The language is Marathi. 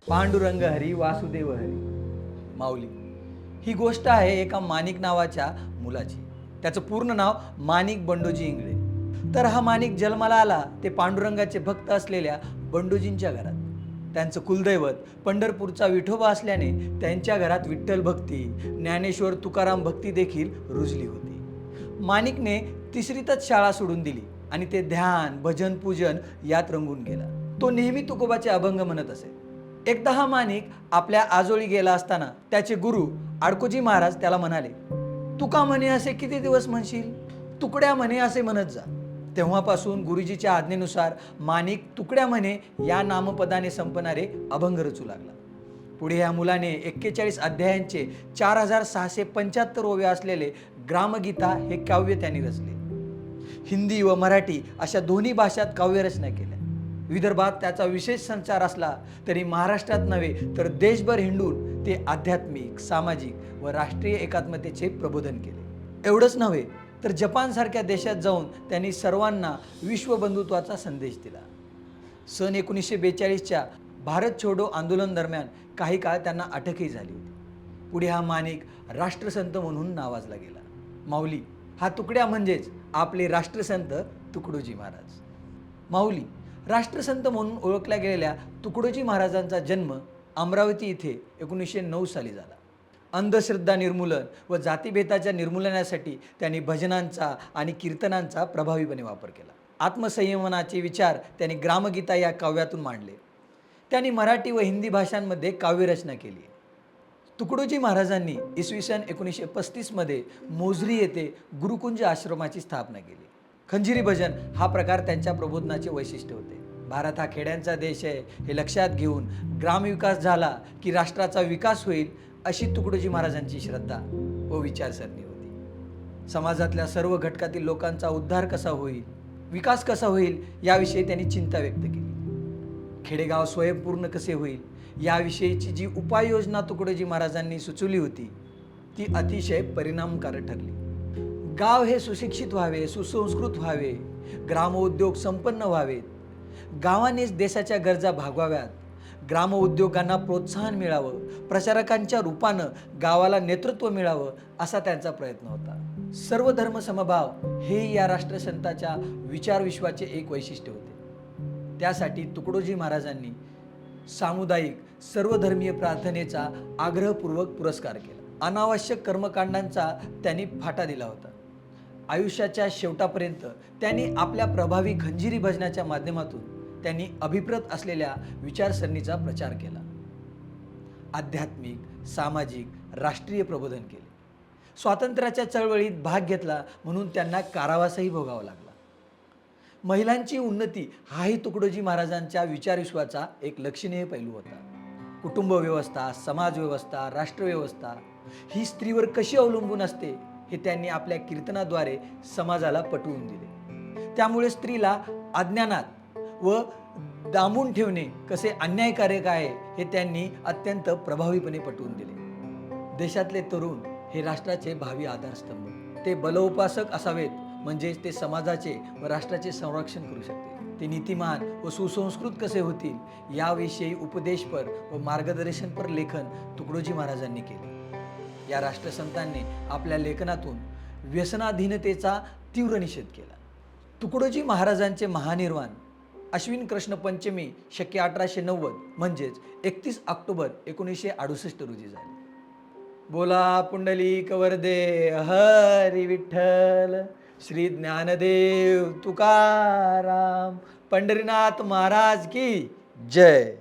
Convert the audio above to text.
पांडुरंग हरी वासुदेव हरी. माऊली ही गोष्ट आहे एका माणिक नावाच्या मुलाची. त्याचं पूर्ण नाव माणिक बंडोजी इंगळे. तर हा माणिक जन्माला आला ते पांडुरंगाचे भक्त असलेल्या बंडोजींच्या घरात. त्यांचं कुलदैवत पंढरपूरचा विठोबा असल्याने त्यांच्या घरात विठ्ठल भक्ती, ज्ञानेश्वर तुकाराम भक्ती देखील रुजली होती. माणिकने तिसरीतच शाळा सोडून दिली आणि ते ध्यान, भजन, पूजन यात रंगून गेला. तो नेहमी तुकोबाचे अभंग म्हणत असे. एकदा हा माणिक आपल्या आजोळी गेला असताना त्याचे गुरु आडकोजी महाराज त्याला म्हणाले, तुका म्हणे असे किती दिवस म्हणशील, तुकड्या म्हणे असे म्हणत जा. तेव्हापासून गुरुजीच्या आज्ञेनुसार माणिक तुकड्या म्हणे या नामपदाने संपणारे अभंग रचू लागला. पुढे या मुलाने 41 अध्यायांचे 4675 ओव्या असलेले ग्रामगीता हे काव्य त्यांनी रचले. हिंदी व मराठी अशा दोन्ही भाषात काव्यरचना केल्या. विदर्भात त्याचा विशेष संचार असला तरी महाराष्ट्रात नव्हे तर देशभर हिंडून ते आध्यात्मिक, सामाजिक व राष्ट्रीय एकात्मतेचे प्रबोधन केले. एवढंच नव्हे तर जपानसारख्या देशात जाऊन त्यांनी सर्वांना विश्वबंधुत्वाचा संदेश दिला. सन 1942च्या भारत छोडो आंदोलन दरम्यान काही काळ त्यांना अटकही झाली होती. पुढे हा माणिक राष्ट्रसंत म्हणून नावाजला गेला. माऊली हा तुकड्या म्हणजेच आपले राष्ट्रसंत तुकडोजी महाराज. माऊली राष्ट्रसंत म्हणून ओळखल्या गेलेल्या तुकडोजी महाराजांचा जन्म अमरावती येथे 1909 साली झाला. अंधश्रद्धा निर्मूलन व जातीभेदाच्या निर्मूलनासाठी त्यांनी भजनांचा आणि कीर्तनांचा प्रभावीपणे वापर केला. आत्मसंयमनाचे विचार त्यांनी ग्रामगीता या काव्यातून मांडले. त्यांनी मराठी व हिंदी भाषांमध्ये काव्यरचना केली. तुकडोजी महाराजांनी इसवी सन 1935 मध्ये मोझरी येथे गुरुकुंज आश्रमाची स्थापना केली. खंजिरी भजन हा प्रकार त्यांच्या प्रबोधनाचे वैशिष्ट्य होते. भारत हा खेड्यांचा देश आहे हे लक्षात घेऊन ग्रामविकास झाला की राष्ट्राचा विकास होईल अशी तुकडोजी महाराजांची श्रद्धा व विचारसरणी होती. समाजातल्या सर्व घटकातील लोकांचा उद्धार कसा होईल, विकास कसा होईल याविषयी त्यांनी चिंता व्यक्त केली. खेडेगाव स्वयंपूर्ण कसे होईल याविषयीची जी उपाययोजना तुकडोजी महाराजांनी सुचवली होती ती अतिशय परिणामकारक ठरली. गाव हे सुशिक्षित व्हावे, सुसंस्कृत व्हावे, ग्रामोद्योग संपन्न व्हावेत, गावानेच देशाच्या गरजा भागवाव्यात, ग्रामउद्योगांना प्रोत्साहन मिळावं, प्रचारकांच्या रूपानं गावाला नेतृत्व मिळावं असा त्यांचा प्रयत्न होता. सर्व धर्म समभाव हे या राष्ट्रसंताच्या विचारविश्वाचे एक वैशिष्ट्य होते. त्यासाठी तुकडोजी महाराजांनी सामुदायिक सर्वधर्मीय प्रार्थनेचा आग्रहपूर्वक पुरस्कार केला. अनावश्यक कर्मकांडांचा त्यांनी फाटा दिला होता. आयुष्याच्या शेवटापर्यंत त्यांनी आपल्या प्रभावी खंजिरी भजनाच्या माध्यमातून त्यांनी अभिप्रेत असलेल्या विचारसरणीचा प्रचार केला. आध्यात्मिक, सामाजिक, राष्ट्रीय प्रबोधन केले. स्वातंत्र्याच्या चळवळीत भाग घेतला म्हणून त्यांना कारावासही भोगावा लागला. महिलांची उन्नती हाही तुकडोजी महाराजांच्या विचारविश्वाचा एक लक्षणीय पैलू होता. कुटुंब व्यवस्था, समाज व्यवस्था, राष्ट्रव्यवस्था ही स्त्रीवर कशी अवलंबून असते हे त्यांनी आपल्या कीर्तनाद्वारे समाजाला पटवून दिले. त्यामुळे स्त्रीला अज्ञानात व दामून ठेवणे कसे अन्यायकारक आहे हे त्यांनी अत्यंत प्रभावीपणे पटवून दिले. देशातले तरुण हे राष्ट्राचे भावी आधारस्तंभ, ते बलोपासक असावेत म्हणजेच ते समाजाचे व राष्ट्राचे संरक्षण करू शकते. ते नीतिमान व सुसंस्कृत कसे होतील याविषयी उपदेशपर व मार्गदर्शनपर लेखन तुकडोजी महाराजांनी केले. या राष्ट्रसंतांनी आपल्या लेखनातून व्यसनाधीनतेचा तीव्र निषेध केला. तुकडोजी महाराजांचे महानिर्वाण अश्विन कृष्ण पंचमी शके 1890 म्हणजेच 31 ऑक्टोबर 1968 रोजी झाले. बोला पुंडलिक वरदे हरी विठ्ठल, श्री ज्ञानदेव तुकाराम, पंढरीनाथ महाराज की जय.